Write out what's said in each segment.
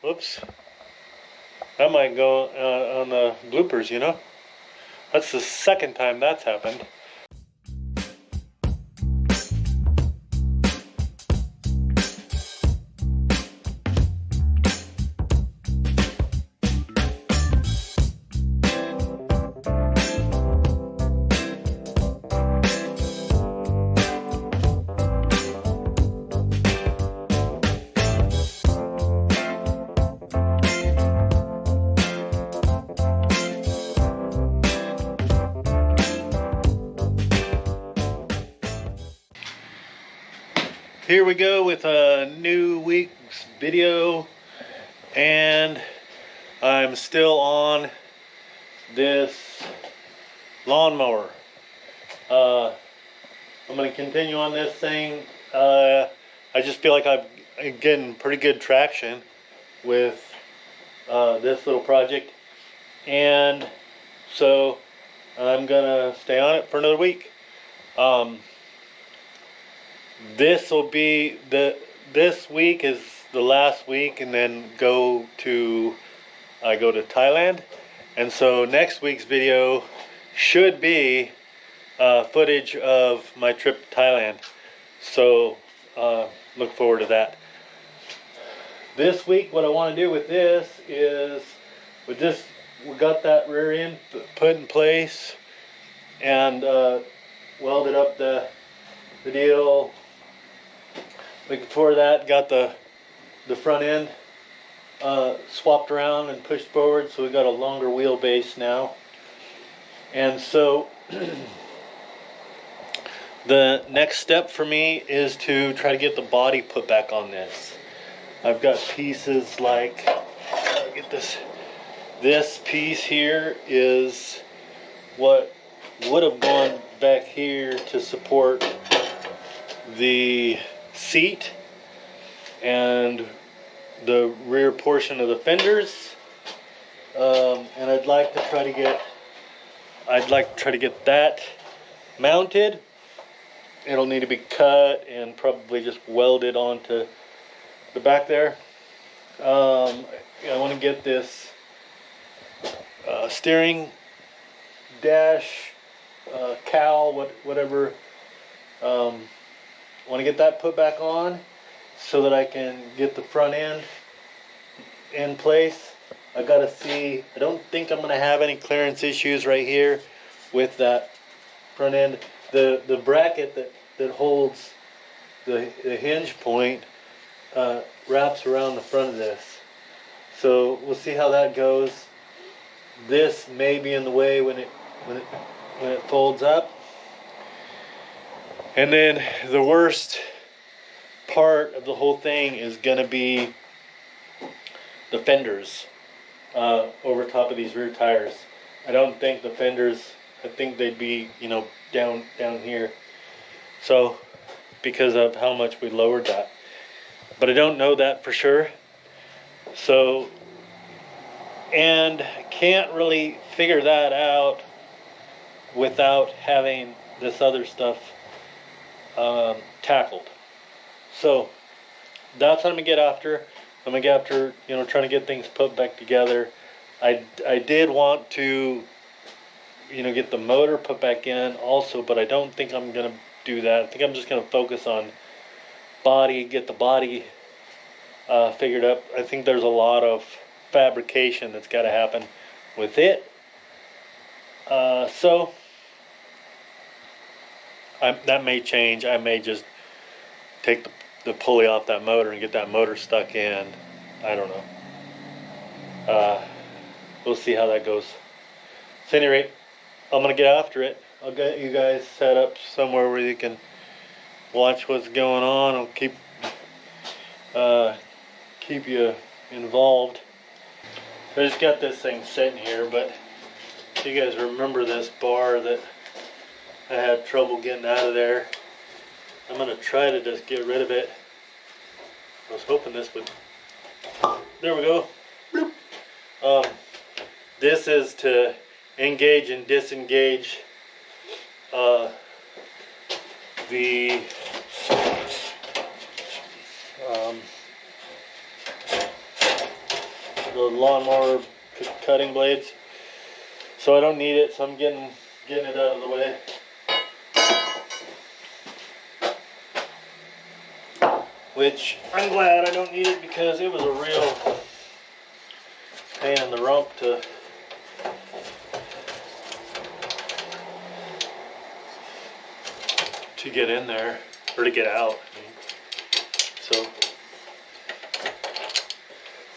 Whoops. That might go on the bloopers, you know? That's the second time that's happened. Here we go with a new week's video, and I'm still on this lawnmower. I'm going to continue on this thing. I just feel like I'm getting pretty good traction with this little project, and so I'm going to stay on it for another week. This will be this week is the last week, and then I go to Thailand, and so next week's video should be footage of my trip to Thailand. So look forward to that. This week, what I want to do with this is we got that rear end put in place and welded up the deal. Before that, got the front end swapped around and pushed forward, so we got a longer wheelbase now. And so the next step for me is to try to get the body put back on this. I've got pieces like, get this piece here is what would have gone back here to support the seat and the rear portion of the fenders, and I'd like to try to get that mounted. It'll need to be cut and probably just welded onto the back there. I want to get this steering dash cowl, whatever. I want to get that put back on so that I can get the front end in place. I gotta see, I don't think I'm gonna have any clearance issues right here with that front end. The bracket that holds the hinge point wraps around the front of this. So we'll see how that goes. This may be in the way when it folds up. And then the worst part of the whole thing is going to be the fenders over top of these rear tires. I don't think the fenders, I think they'd be, down here. So, because of how much we lowered that. But I don't know that for sure. So, and can't really figure that out without having this other stuff tackled. So that's what I'm gonna get after. I'm gonna get after, trying to get things put back together. I did want to, get the motor put back in also, but I don't think I'm gonna do that. I think I'm just gonna focus on body, get the body figured up. I think there's a lot of fabrication that's got to happen with it. So that may change. I may just take the pulley off that motor and get that motor stuck in. I don't know. We'll see how that goes. So at any rate, I'm going to get after it. I'll get you guys set up somewhere where you can watch what's going on. I'll keep you involved. I just got this thing sitting here, but if you guys remember this bar that I had trouble getting out of there, I'm going to try to just get rid of it. I was hoping this would... There we go. Bloop. This is to engage and disengage the the lawnmower cutting blades. So I don't need it, so I'm getting it out of the way. Which I'm glad I don't need it, because it was a real pain in the rump to get in there, or to get out. So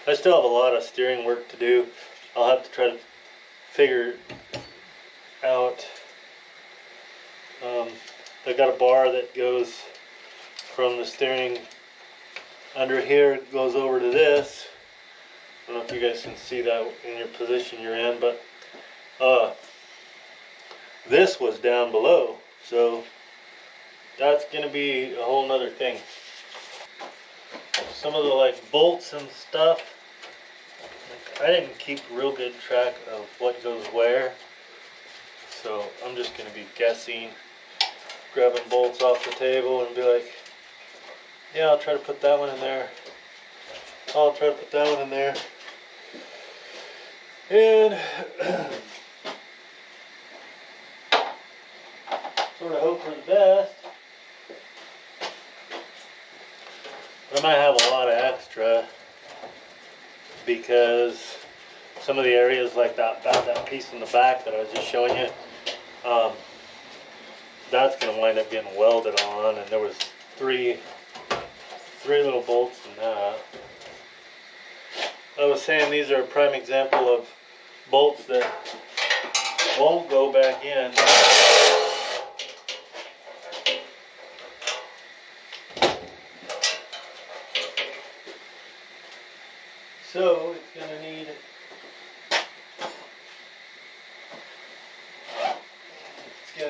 I still have a lot of steering work to do. I'll have to try to figure out. I got a bar that goes from the steering under here, goes over to this. I don't know if you guys can see that in your position you're in, but this was down below, so that's gonna be a whole nother thing. Some of the like bolts and stuff, I didn't keep real good track of what goes where, so I'm just gonna be guessing, grabbing bolts off the table and be like, yeah, I'll try to put that one in there, I'll try to put that one in there, and sort of hope for the best. I might have a lot of extra, because some of the areas like that piece in the back that I was just showing you, that's going to wind up getting welded on, and there was three little bolts in that. I was saying these are a prime example of bolts that won't go back in. So it's gonna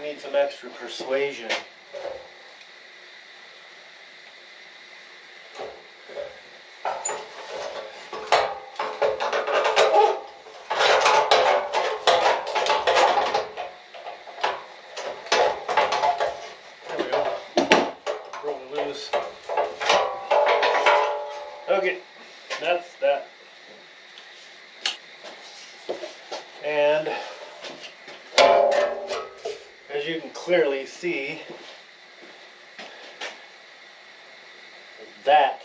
need some extra persuasion. There we go. Broke loose. Okay, that's that. And as you can clearly see, that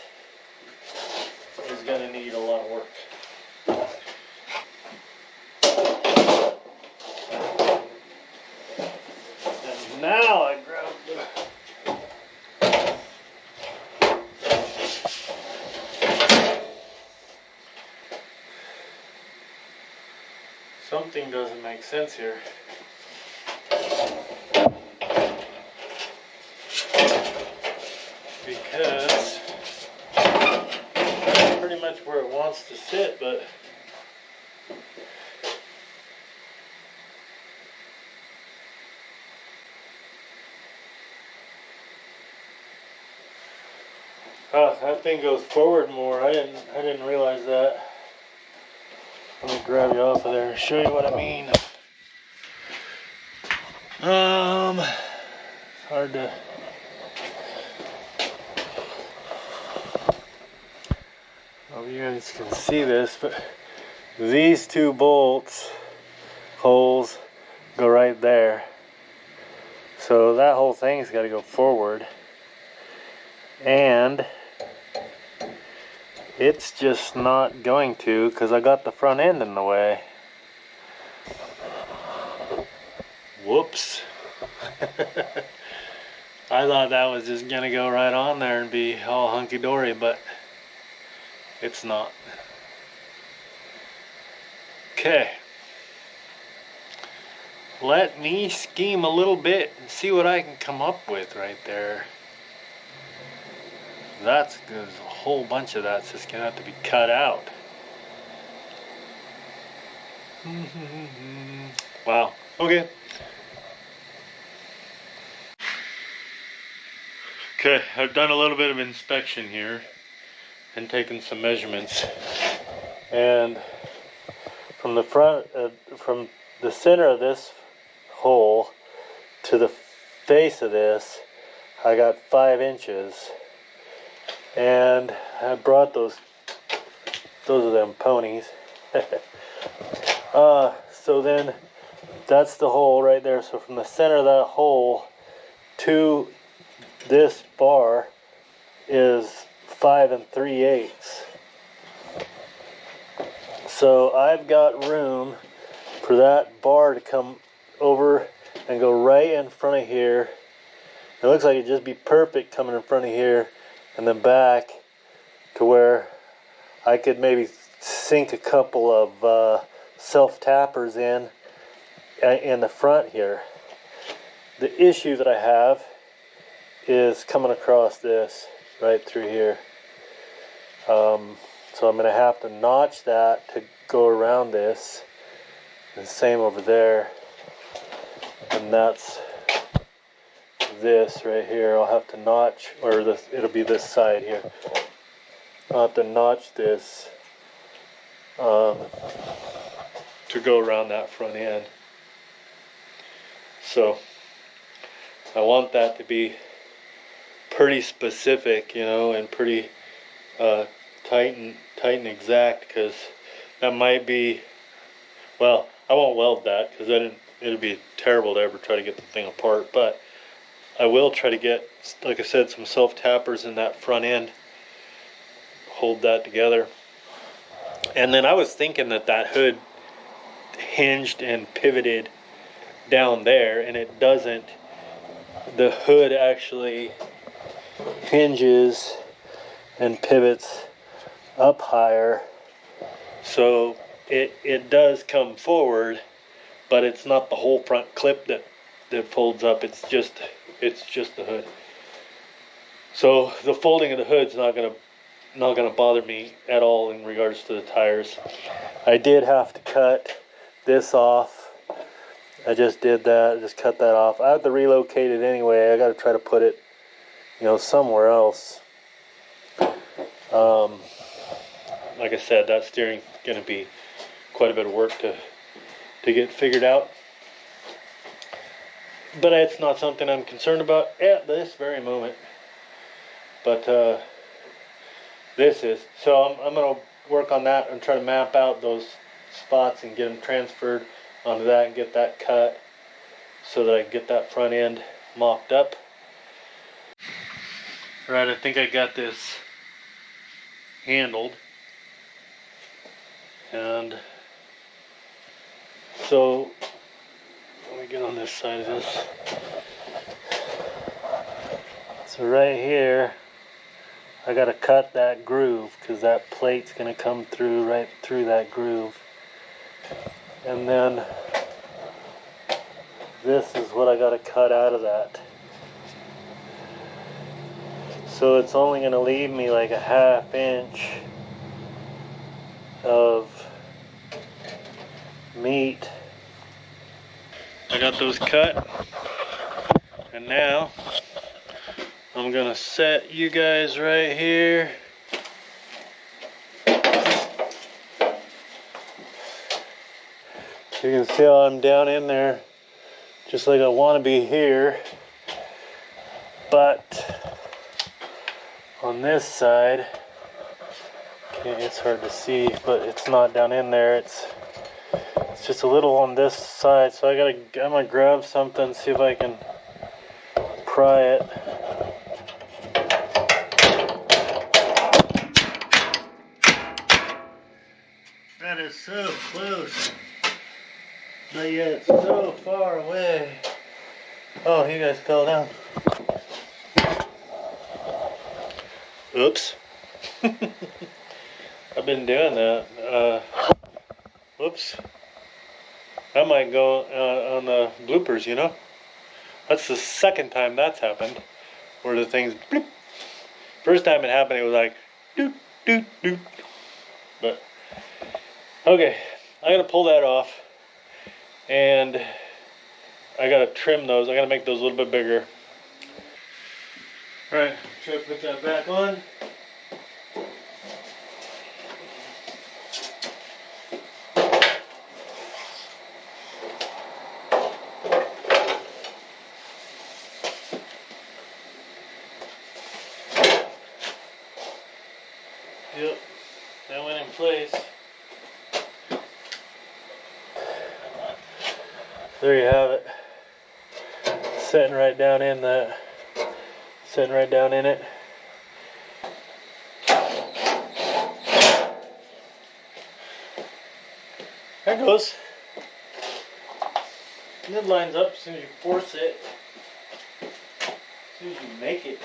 is going to need a lot of work. And now I grabbed something doesn't make sense here. Because that's pretty much where it wants to sit, but that thing goes forward more. I didn't realize that. Let me grab you off of there and show you what I mean. Hard to. Well, you guys can see this, but these two bolts holes go right there. So that whole thing's got to go forward, and it's just not going to, because I got the front end in the way. Whoops. I thought that was just gonna go right on there and be all hunky-dory, but it's not. Okay. Let me scheme a little bit and see what I can come up with right there. There's a whole bunch of that's just gonna have to be cut out. Wow. Okay. Okay, I've done a little bit of inspection here and taken some measurements. And from the front, from the center of this hole to the face of this, I got 5 inches. And I brought those Those are them ponies. So then that's the hole right there. So from the center of that hole to this bar is 5 3/8. So I've got room for that bar to come over and go right in front of here. It looks like it'd just be perfect coming in front of here and then back to where I could maybe sink a couple of self-tappers in the front here. The issue that I have is coming across this right through here. So I'm going to have to notch that to go around this. And same over there. And that's this right here. I'll have to notch, or this, it'll be this side here. I'll have to notch this to go around that front end. So I want that to be pretty specific, you know, and pretty tight and exact, because that might be, well, I won't weld that because then it'd be terrible to ever try to get the thing apart, but I will try to get, like I said, some self-tappers in that front end, hold that together. And then I was thinking that that hood hinged and pivoted down there, and it doesn't. The hood actually hinges and pivots up higher, so it does come forward, but it's not the whole front clip that folds up. It's just the hood. So the folding of the hood's not gonna bother me at all in regards to the tires. I did have to cut this off. I just did that. Just cut that off. I have to relocate it anyway. I got to try to put it, you know, somewhere else. Like I said, that steering's going to be quite a bit of work to get figured out. But it's not something I'm concerned about at this very moment. But this is. So I'm going to work on that and try to map out those spots and get them transferred onto that and get that cut so that I can get that front end mocked up. Right, I think I got this handled. And so let me get on this side of this. So right here I gotta cut that groove because that plate's gonna come through right through that groove. And then this is what I gotta cut out of that. So it's only gonna leave me like a 1/2 inch of meat. I got those cut, and now I'm gonna set you guys right here. You can see how I'm down in there, just like I want to be here. But on this side, okay, it's hard to see, but it's not down in there. It's just a little on this side. So I'm gonna grab something, see if I can pry it. That is so close. But yet so far away. Oh, you guys fell down. Oops. I've been doing that. Whoops. That might go on the bloopers, you know? That's the second time that's happened. Where the thing's bloop. First time it happened, it was like doot, doot, doot. But, okay. I gotta pull that off. And I gotta trim those. I gotta make those a little bit bigger. Alright, try to put that back on. Yep, that went in place. There you have it. Sitting right down in that. Sitting right down in it. There it goes. And it lines up as soon as you force it. As soon as you make it.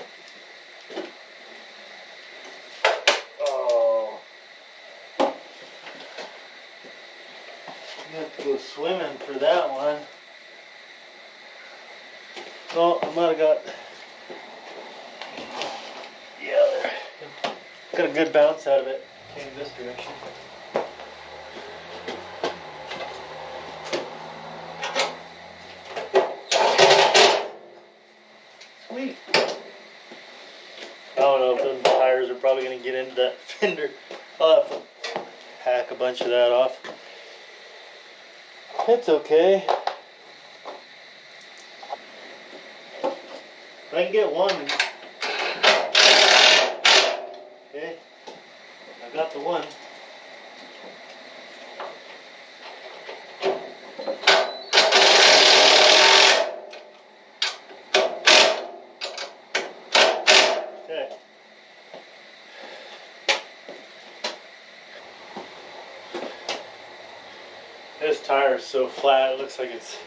Oh. You have to go swimming for that one. Oh, I might have got. Yeah, there. Got a good bounce out of it. Came this direction. Sweet. I don't know if those tires are probably going to get into that fender. I'll have to hack a bunch of that off. It's okay. I can get one. Okay. I got the one. Okay. This tire is so flat, it looks like it's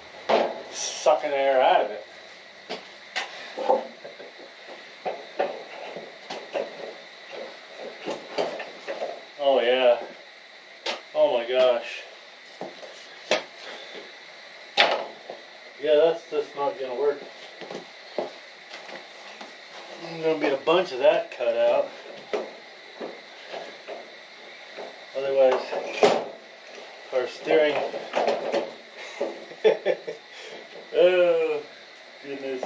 sucking air out of it. Oh yeah. Oh my gosh. Yeah, that's just not gonna work. There's gonna be a bunch of that cut out. Otherwise, our steering. Oh goodness,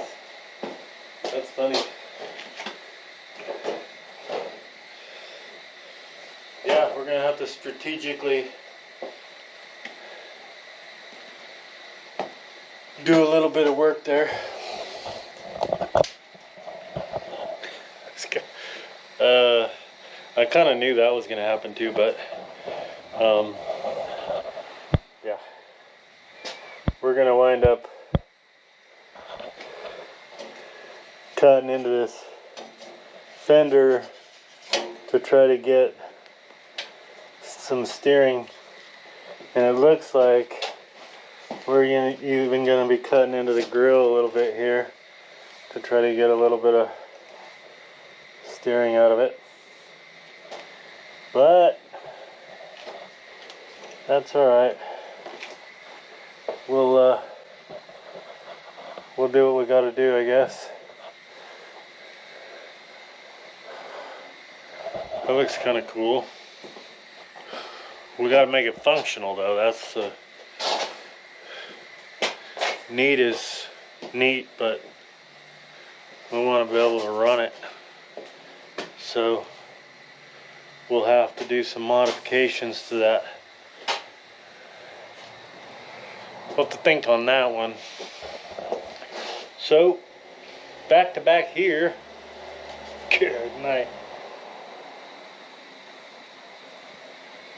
that's funny. Yeah, we're gonna have to strategically do a little bit of work there. I kind of knew that was gonna happen too, but yeah, we're gonna wind up cutting into this fender to try to get some steering, and it looks like we're even gonna be cutting into the grill a little bit here to try to get a little bit of steering out of it, but that's all right. We'll do what we got to do, I guess. That looks kind of cool. We got to make it functional though. That's neat is neat, but we want to be able to run it. So we'll have to do some modifications to that. We'll have to think on that one. So back to back here. Good night.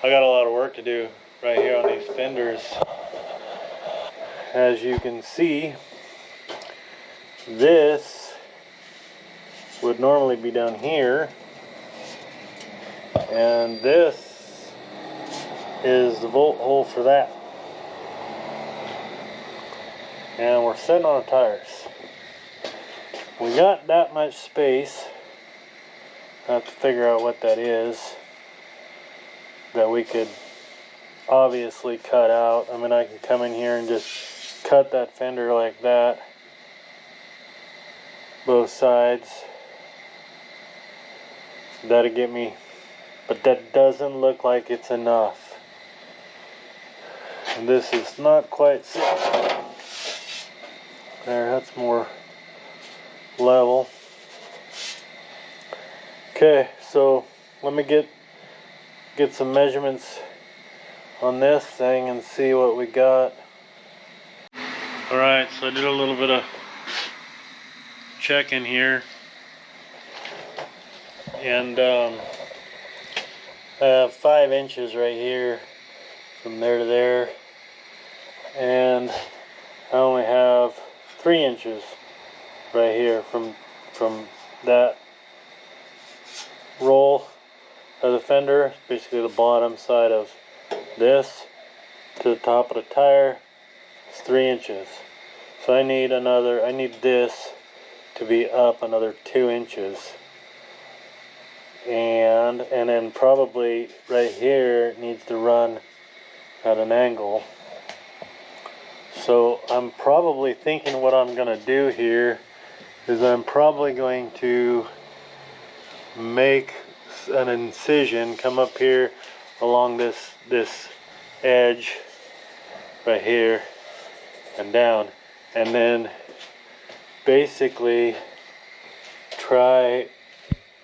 I got a lot of work to do right here on these fenders. As you can see, this would normally be down here, and this is the bolt hole for that. And we're sitting on the tires. We got that much space. I have to figure out what that is that we could obviously cut out. I mean, I can come in here and just cut that fender like that, both sides. That'll get me, but that doesn't look like it's enough. And this is not quite there. That's more level. Okay, so let me get some measurements on this thing and see what we got. Alright, so I did a little bit of checking here, and I have 5 inches right here from there to there, and I only have 3 inches right here from that roll of the fender, basically the bottom side of this, to the top of the tire. It's 3 inches. So I need this to be up another 2 inches. And then probably right here needs to run at an angle. So I'm probably thinking what I'm gonna do here is I'm probably going to make an incision, come up here along this edge right here and down, and then basically try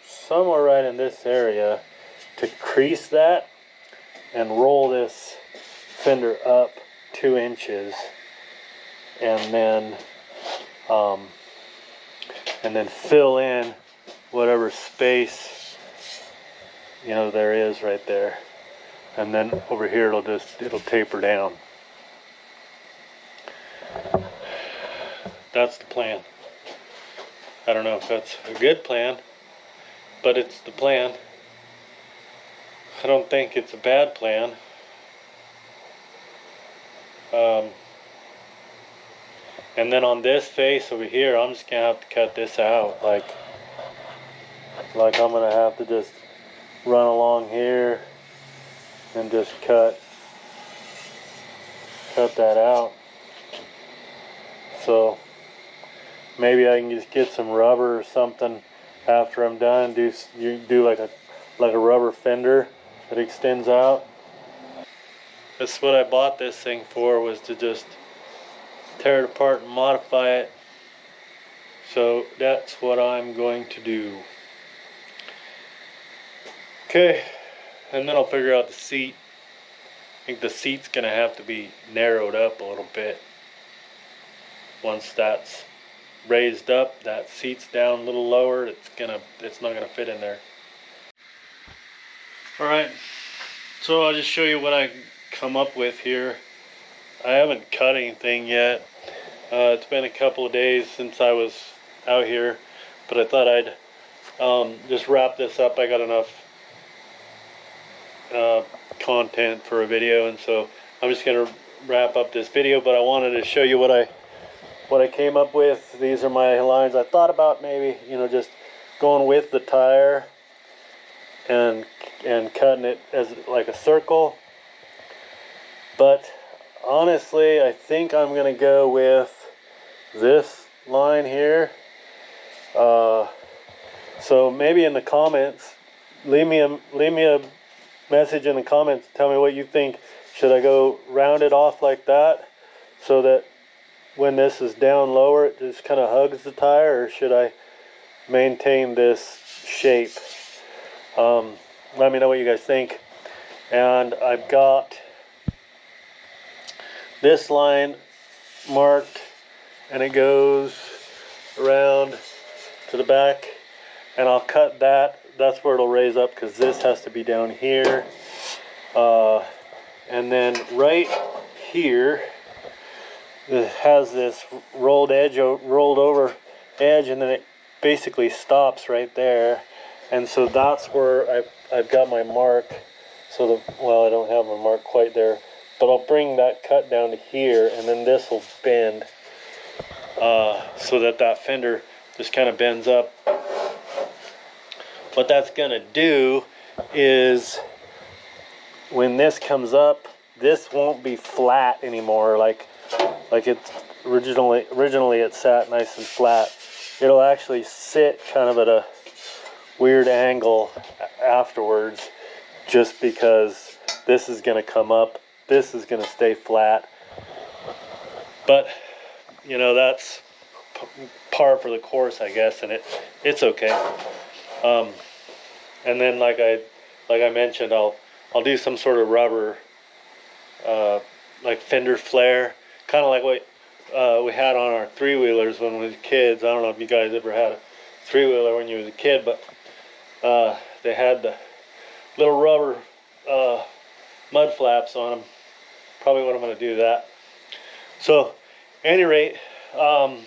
somewhere right in this area to crease that and roll this fender up 2 inches, and then fill in whatever space there is right there, and then over here it'll taper down. That's the plan. I don't know if that's a good plan, but it's the plan. I don't think it's a bad plan. And then on this face over here, I'm just gonna have to cut this out. Like I'm gonna have to just run along here and just cut that out. So maybe I can just get some rubber or something after I'm done. Do like a rubber fender that extends out. That's what I bought this thing for, was to just tear it apart and modify it. So that's what I'm going to do. Okay, and then I'll figure out the seat. I think the seat's gonna have to be narrowed up a little bit. Once that's raised up, that seat's down a little lower, it's not gonna fit in there. Alright, so I'll just show you what I come up with here. I haven't cut anything yet. It's been a couple of days since I was out here, but I thought I'd just wrap this up. I got enough content for a video, and so I'm just gonna wrap up this video, but I wanted to show you what I came up with. These are my lines. I thought about maybe just going with the tire and cutting it as like a circle, but honestly I think I'm gonna go with this line here. So maybe in the comments, leave me a message in the comments, tell me what you think. Should I go round it off like that so that when this is down lower it just kind of hugs the tire, or should I maintain this shape? Let me know what you guys think. And I've got this line marked, and it goes around to the back, and I'll cut that. That's where it'll raise up, because this has to be down here. And then right here it has this rolled over edge, and then it basically stops right there. And so that's where I've got my mark. So I don't have my mark quite there, but I'll bring that cut down to here, and then this will bend so that fender just kind of bends up. What that's gonna do is when this comes up, this won't be flat anymore like it's originally it sat nice and flat. It'll actually sit kind of at a weird angle afterwards, just because this is gonna come up, this is gonna stay flat. But that's par for the course, I guess, and it's okay. And then like I mentioned, I'll do some sort of rubber like fender flare, kind of like what we had on our 3-wheelers when we were kids. I don't know if you guys ever had a 3-wheeler when you was a kid, but they had the little rubber mud flaps on them. Probably what I'm going to do that. So, at any rate, I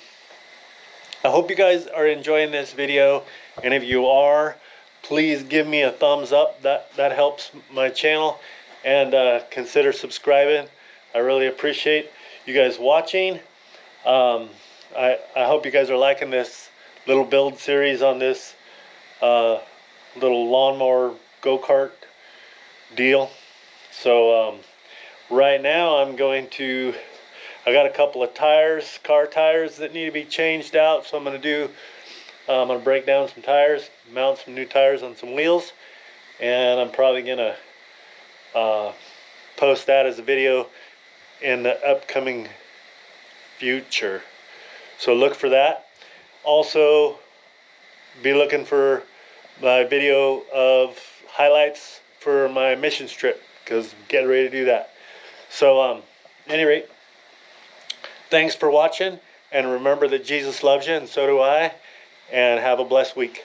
hope you guys are enjoying this video, and if you are, please give me a thumbs up. That helps my channel, and consider subscribing. I really appreciate you guys watching. I hope you guys are liking this little build series on this little lawnmower go-kart deal. So right now I got a couple of tires, car tires that need to be changed out. So I'm going to break down some tires, mount some new tires on some wheels, and I'm probably going to post that as a video in the upcoming future. So look for that. Also, be looking for my video of highlights for my missions trip, because I'm getting ready to do that. So at any rate, thanks for watching, and remember that Jesus loves you, and so do I, and have a blessed week.